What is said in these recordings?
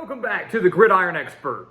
Welcome back to the Gridiron Expert.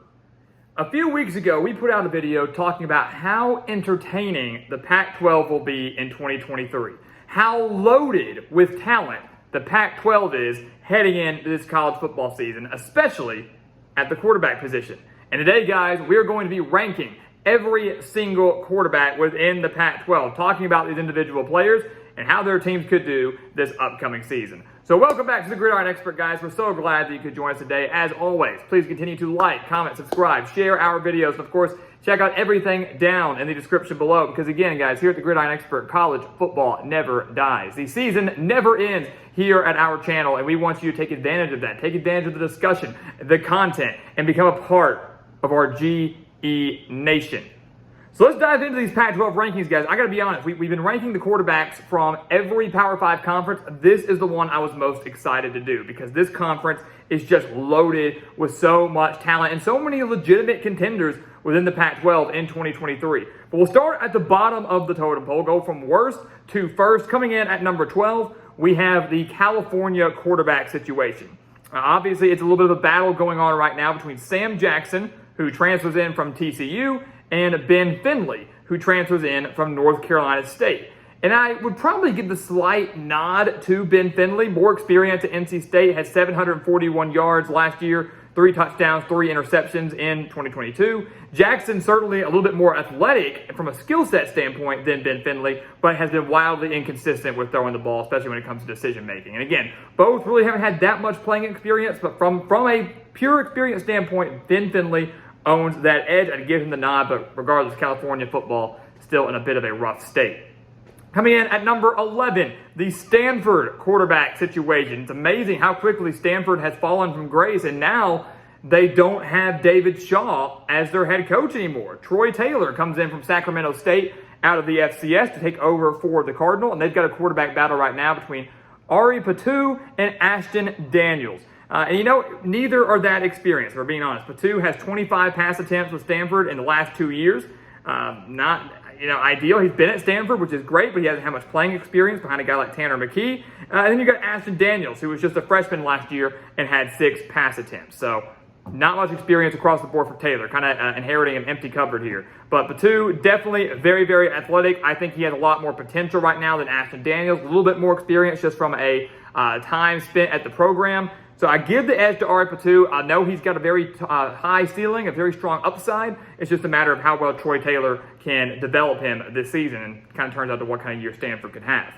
A few weeks ago, we put out a video talking about how entertaining the Pac-12 will be in 2023. How loaded with talent the Pac-12 is heading into this college football season, especially at the quarterback position. And today, guys, we're going to be ranking every single quarterback within the Pac-12, talking about these individual players and how their teams could do this upcoming season. So welcome back to the Gridiron Expert, guys. We're so glad that you could join us today. As always, please continue to like, comment, subscribe, share our videos, and of course, check out everything down in the description below. Because again, guys, here at the Gridiron Expert, college football never dies. The season never ends here at our channel, and we want you to take advantage of that. Take advantage of the discussion, the content, and become a part of our GE Nation. So let's dive into these Pac-12 rankings, guys. I got to be honest. We've been ranking the quarterbacks from every Power 5 conference. This is the one I was most excited to do because this conference is just loaded with so much talent and so many legitimate contenders within the Pac-12 in 2023. But we'll start at the bottom of the totem pole, go from worst to first. Coming in at number 12, we have the California quarterback situation. Obviously, it's a little bit of a battle going on right now between Sam Jackson, who transfers in from TCU, and Ben Finley, who transfers in from North Carolina State. And I would probably give the slight nod to Ben Finley. More experience at NC State, had 741 yards last year, 3 touchdowns, 3 interceptions in 2022. Jackson certainly a little bit more athletic from a skill set standpoint than Ben Finley, but has been wildly inconsistent with throwing the ball, especially when it comes to decision making. And again, both really haven't had that much playing experience, but from a pure experience standpoint, Ben Finley owns that edge. I'd give him the nod, but regardless, California football still in a bit of a rough state. Coming in at number 11, the Stanford quarterback situation. It's amazing how quickly Stanford has fallen from grace, and now they don't have David Shaw as their head coach anymore. Troy Taylor comes in from Sacramento State out of the FCS to take over for the Cardinal, and they've got a quarterback battle right now between Ari Patu and Ashton Daniels. And neither are that experienced, if we're being honest. Patu has 25 pass attempts with Stanford in the last 2 years. Not ideal. He's been at Stanford, which is great, but he hasn't had much playing experience behind a guy like Tanner McKee. And then you got Ashton Daniels, who was just a freshman last year and had 6 pass attempts. So not much experience across the board for Taylor, kind of inheriting an empty cupboard here. But Patu, definitely very, very athletic. I think he has a lot more potential right now than Ashton Daniels. A little bit more experience just from a time spent at the program. So I give the edge to Ari Patu. I know he's got a very high ceiling, a very strong upside. It's just a matter of how well Troy Taylor can develop him this season, and kind of turns out to what kind of year Stanford could have.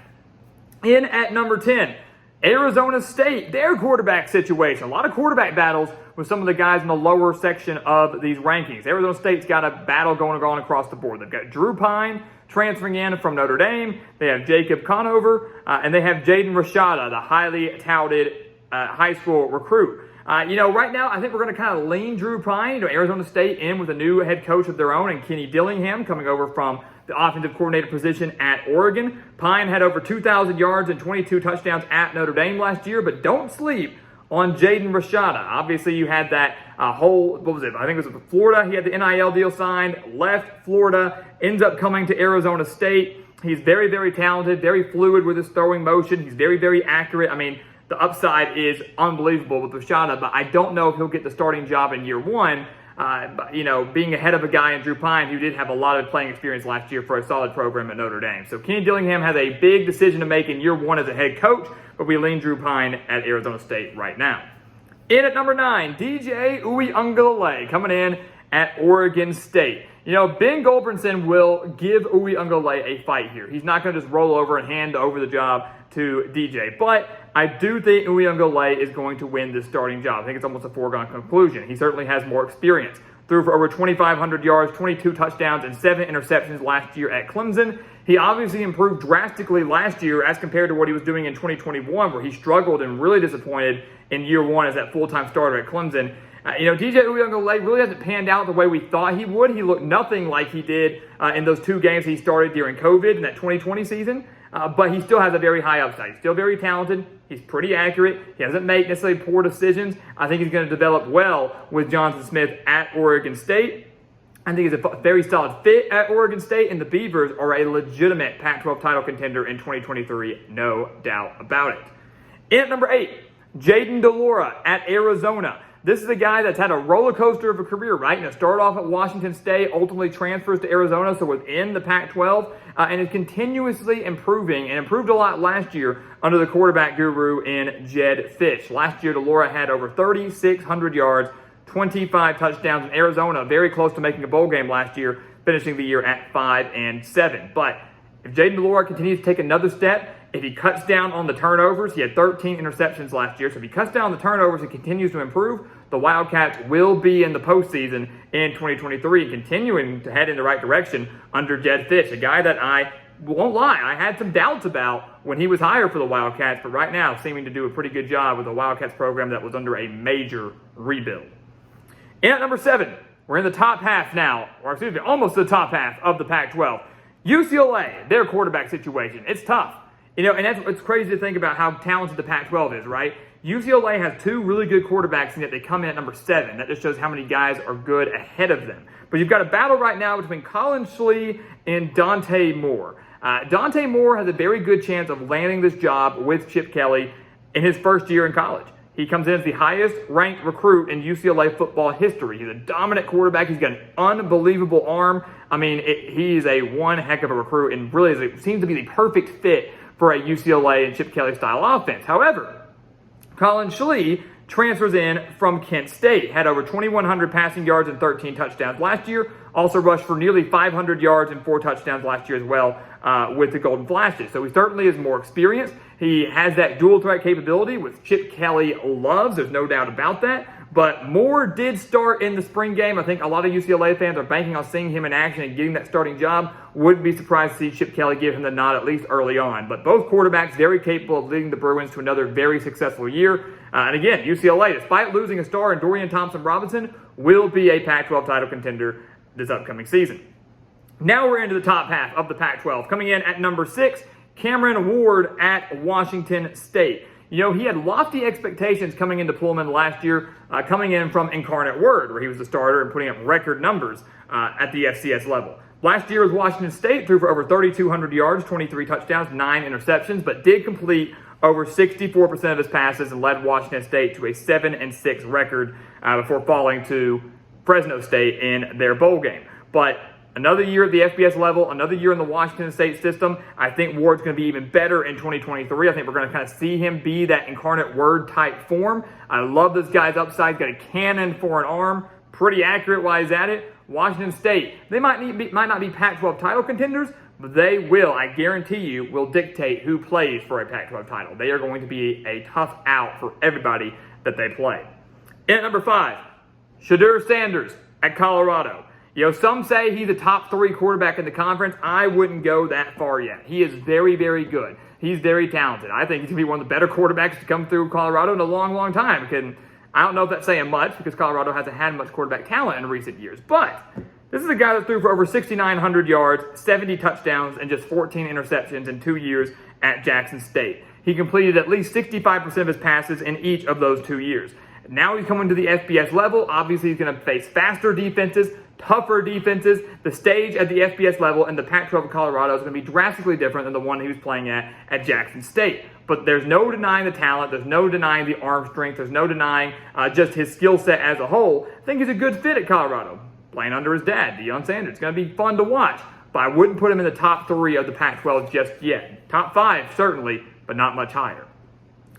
In at number 10, Arizona State, their quarterback situation. A lot of quarterback battles with some of the guys in the lower section of these rankings. Arizona State's got a battle going on across the board. They've got Drew Pine transferring in from Notre Dame. They have Jacob Conover, and they have Jaden Rashada, the highly touted high school recruit. Right now, I think we're going to kind of lean Drew Pine, Arizona State in with a new head coach of their own, and Kenny Dillingham coming over from the offensive coordinator position at Oregon. Pine had over 2,000 yards and 22 touchdowns at Notre Dame last year, but don't sleep on Jaden Rashada. Obviously, you had that I think it was Florida. He had the NIL deal signed, left Florida, ends up coming to Arizona State. He's very, very talented, very fluid with his throwing motion. He's very, very accurate. I mean, the upside is unbelievable with Rashada, but I don't know if he'll get the starting job in year one. Being ahead of a guy in Drew Pine who did have a lot of playing experience last year for a solid program at Notre Dame. So Kenny Dillingham has a big decision to make in year one as a head coach, but we lean Drew Pine at Arizona State right now. In at number 9, DJ Uiagalelei coming in at Oregon State. Ben Goldbrinson will give Uiagalelei a fight here. He's not going to just roll over and hand over the job to DJ. But I do think Uiagalelei is going to win this starting job. I think it's almost a foregone conclusion. He certainly has more experience. Threw for over 2,500 yards, 22 touchdowns, and 7 interceptions last year at Clemson. He obviously improved drastically last year as compared to what he was doing in 2021, where he struggled and really disappointed in year one as that full-time starter at Clemson. DJ Uiagalelei really hasn't panned out the way we thought he would. He looked nothing like he did in those 2 games he started during COVID in that 2020 season. But he still has a very high upside. He's still very talented. He's pretty accurate. He doesn't make necessarily poor decisions. I think he's going to develop well with Johnson Smith at Oregon State. I think he's a very solid fit at Oregon State, and the Beavers are a legitimate Pac-12 title contender in 2023, no doubt about it. In at number 8, Jaden DeLora at Arizona. This is a guy that's had a roller coaster of a career, right? Started off at Washington State, ultimately transfers to Arizona, so within the Pac-12, and is continuously improving, and improved a lot last year under the quarterback guru in Jedd Fisch. Last year, Delora had over 3,600 yards, 25 touchdowns in Arizona, very close to making a bowl game last year, finishing the year at 5-7. But if Jayden de Laura continues to take another step, if he cuts down on the turnovers, he had 13 interceptions last year, so if he cuts down on the turnovers and continues to improve, the Wildcats will be in the postseason in 2023 and continuing to head in the right direction under Jedd Fisch, a guy that I won't lie, I had some doubts about when he was hired for the Wildcats, but right now seeming to do a pretty good job with the Wildcats program that was under a major rebuild. And at number 7, we're in the top half now, or excuse me, almost the top half of the Pac-12. UCLA, their quarterback situation, it's tough. And it's crazy to think about how talented the Pac-12 is, right? UCLA has 2 really good quarterbacks, and yet they come in at number 7. That just shows how many guys are good ahead of them. But you've got a battle right now between Colin Schlee and Dante Moore. Dante Moore has a very good chance of landing this job with Chip Kelly in his first year in college. He comes in as the highest-ranked recruit in UCLA football history. He's a dominant quarterback. He's got an unbelievable arm. I mean, he's a one heck of a recruit, and really seems to be the perfect fit for a UCLA and Chip Kelly-style offense. However, Colin Schlee transfers in from Kent State, had over 2,100 passing yards and 13 touchdowns last year, also rushed for nearly 500 yards and 4 touchdowns last year as well with the Golden Flashes. So he certainly is more experienced. He has that dual threat capability, which Chip Kelly loves. There's no doubt about that. But Moore did start in the spring game. I think a lot of UCLA fans are banking on seeing him in action and getting that starting job. Wouldn't be surprised to see Chip Kelly give him the nod at least early on. But both quarterbacks very capable of leading the Bruins to another very successful year. And again, UCLA, despite losing a star in Dorian Thompson-Robinson, will be a Pac-12 title contender this upcoming season. Now we're into the top half of the Pac-12. Coming in at number 6, Cameron Ward at Washington State. He had lofty expectations coming into Pullman last year, coming in from Incarnate Word, where he was the starter and putting up record numbers at the FCS level. Last year with Washington State, threw for over 3,200 yards, 23 touchdowns, 9 interceptions, but did complete over 64% of his passes and led Washington State to a 7-6 record before falling to Fresno State in their bowl game. But another year at the FBS level, another year in the Washington State system. I think Ward's going to be even better in 2023. I think we're going to kind of see him be that Incarnate Word type form. I love this guy's upside. Got a cannon for an arm. Pretty accurate while he's at it. Washington State, they might not be Pac-12 title contenders, but they will, I guarantee you, will dictate who plays for a Pac-12 title. They are going to be a tough out for everybody that they play. And at number 5, Shedeur Sanders at Colorado. Some say he's a top 3 quarterback in the conference. I wouldn't go that far yet. He is very, very good. He's very talented. I think he's going to be one of the better quarterbacks to come through Colorado in a long, long time. I don't know if that's saying much because Colorado hasn't had much quarterback talent in recent years. But this is a guy that threw for over 6,900 yards, 70 touchdowns, and just 14 interceptions in 2 years at Jackson State. He completed at least 65% of his passes in each of those 2 years. Now he's coming to the FBS level. Obviously, he's going to face faster defenses, tougher defenses. The stage at the FBS level in the Pac-12 of Colorado is going to be drastically different than the one he was playing at Jackson State. But there's no denying the talent. There's no denying the arm strength. There's no denying just his skill set as a whole. I think he's a good fit at Colorado, playing under his dad, Deion Sanders. It's going to be fun to watch. But I wouldn't put him in the top 3 of the Pac-12 just yet. Top 5, certainly, but not much higher.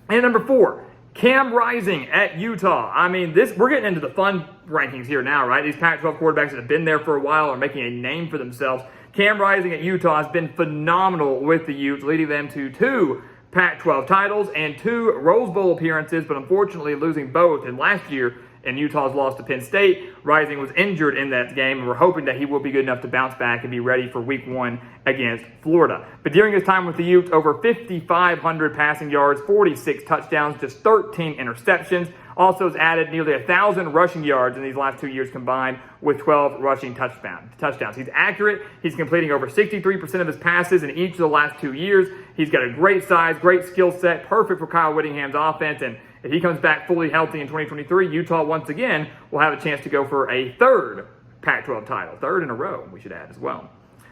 And number 4, Cam Rising at Utah. We're getting into the fun rankings here now, right? These Pac-12 quarterbacks that have been there for a while are making a name for themselves. Cam Rising at Utah has been phenomenal with the Utes, leading them to 2 Pac-12 titles and 2 Rose Bowl appearances, but unfortunately losing both. And last year, in Utah's loss to Penn State, Rising was injured in that game, and we're hoping that he will be good enough to bounce back and be ready for Week 1 against Florida. But during his time with the Utes, over 5,500 passing yards, 46 touchdowns, just 13 interceptions. Also has added nearly 1,000 rushing yards in these last 2 years combined with 12 rushing touchdowns. He's accurate. He's completing over 63% of his passes in each of the last 2 years. He's got a great size, great skill set, perfect for Kyle Whittingham's offense, and if he comes back fully healthy in 2023, Utah once again will have a chance to go for a 3rd Pac-12 title. 3rd in a row, we should add as well.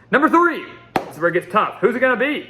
Number 3, this is where it gets tough. Who's it going to be?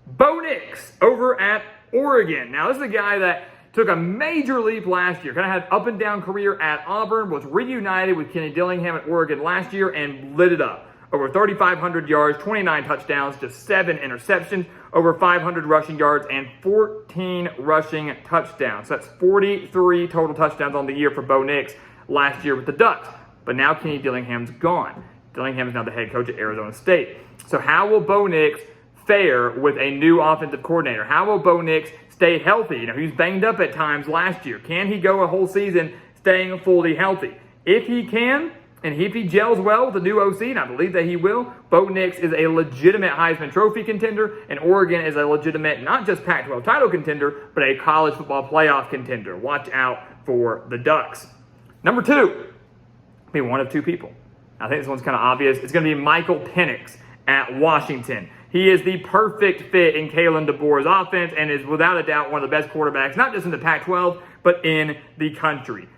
Bo Nix over at Oregon. Now, this is a guy that took a major leap last year. Kind of had an up and down career at Auburn, was reunited with Kenny Dillingham at Oregon last year and lit it up. Over 3,500 yards, 29 touchdowns, just 7 interceptions, over 500 rushing yards, and 14 rushing touchdowns. So that's 43 total touchdowns on the year for Bo Nix last year with the Ducks. But now Kenny Dillingham's gone. Dillingham is now the head coach at Arizona State. So how will Bo Nix fare with a new offensive coordinator? How will Bo Nix stay healthy? He was banged up at times last year. Can he go a whole season staying fully healthy? If he can, and if he gels well with the new OC, and I believe that he will, Bo Nix is a legitimate Heisman Trophy contender, and Oregon is a legitimate, not just Pac-12 title contender, but a college football playoff contender. Watch out for the Ducks. Number 2, be one of 2 people. I think this one's kind of obvious. It's going to be Michael Penix at Washington. He is the perfect fit in Kalen DeBoer's offense and is without a doubt one of the best quarterbacks, not just in the Pac-12, but in the country.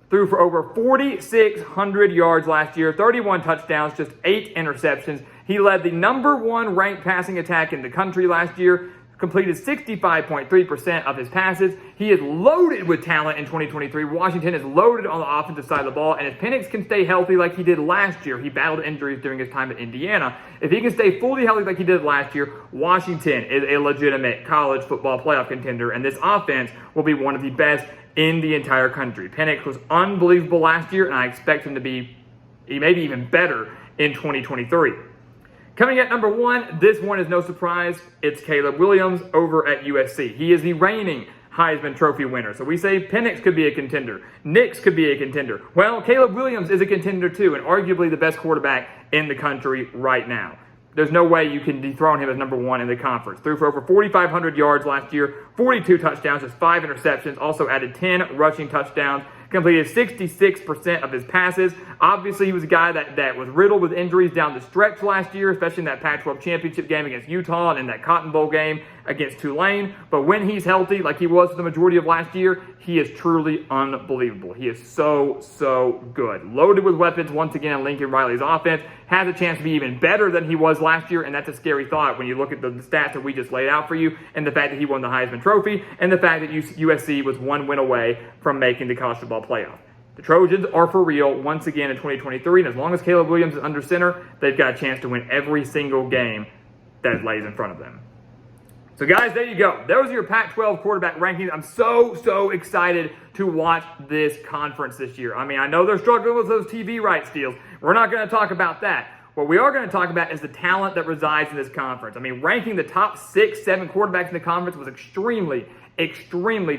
Threw for over 4,600 yards last year, 31 touchdowns, just 8 interceptions. He led the number 1 ranked passing attack in the country last year, completed 65.3% of his passes. He is loaded with talent in 2023. Washington is loaded on the offensive side of the ball, and if Penix can stay healthy like he did last year, he battled injuries during his time at Indiana. If he can stay fully healthy like he did last year, Washington is a legitimate college football playoff contender, and this offense will be one of the best in the entire country. Penix was unbelievable last year, and I expect him to be maybe even better in 2023. Coming at number 1, this one is no surprise. It's Caleb Williams over at USC. He is the reigning Heisman Trophy winner. So we say Penix could be a contender. Nix could be a contender. Well, Caleb Williams is a contender too, and arguably the best quarterback in the country right now. There's no way you can dethrone him as number 1 in the conference. Threw for over 4,500 yards last year, 42 touchdowns, just 5 interceptions, also added 10 rushing touchdowns, completed 66% of his passes. Obviously, he was a guy that was riddled with injuries down the stretch last year, especially in that Pac-12 championship game against Utah and in that Cotton Bowl game against Tulane. But when he's healthy, like he was for the majority of last year, he is truly unbelievable. He is so good. Loaded with weapons once again in Lincoln Riley's offense. Has a chance to be even better than he was last year, and that's a scary thought when you look at the stats that we just laid out for you, and the fact that he won the Heisman Trophy, and the fact that USC was 1 win away from making the college football playoff. The Trojans are for real once again in 2023, and as long as Caleb Williams is under center, they've got a chance to win every single game that lays in front of them. So guys, there you go. Those are your Pac-12 quarterback rankings. I'm so excited to watch this conference this year. I mean, I know they're struggling with those TV rights deals. We're not going to talk about that. What we are going to talk about is the talent that resides in this conference. I mean, ranking the top 6, 7 quarterbacks in the conference was extremely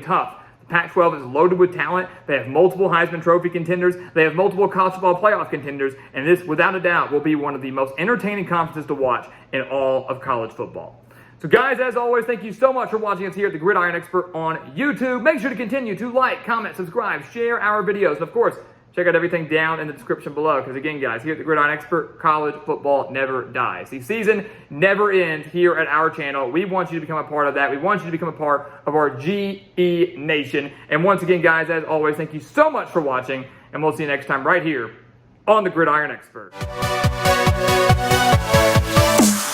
tough. The Pac-12 is loaded with talent. They have multiple Heisman Trophy contenders. They have multiple college football playoff contenders. And this, without a doubt, will be one of the most entertaining conferences to watch in all of college football. So guys, as always, thank you so much for watching us here at the Gridiron Expert on YouTube. Make sure to continue to like, comment, subscribe, share our videos. And of course, check out everything down in the description below. Because again, guys, here at the Gridiron Expert, college football never dies. The season never ends here at our channel. We want you to become a part of that. We want you to become a part of our GE Nation. And once again, guys, as always, thank you so much for watching. And we'll see you next time right here on the Gridiron Expert.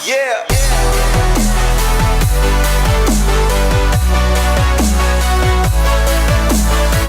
Yeah.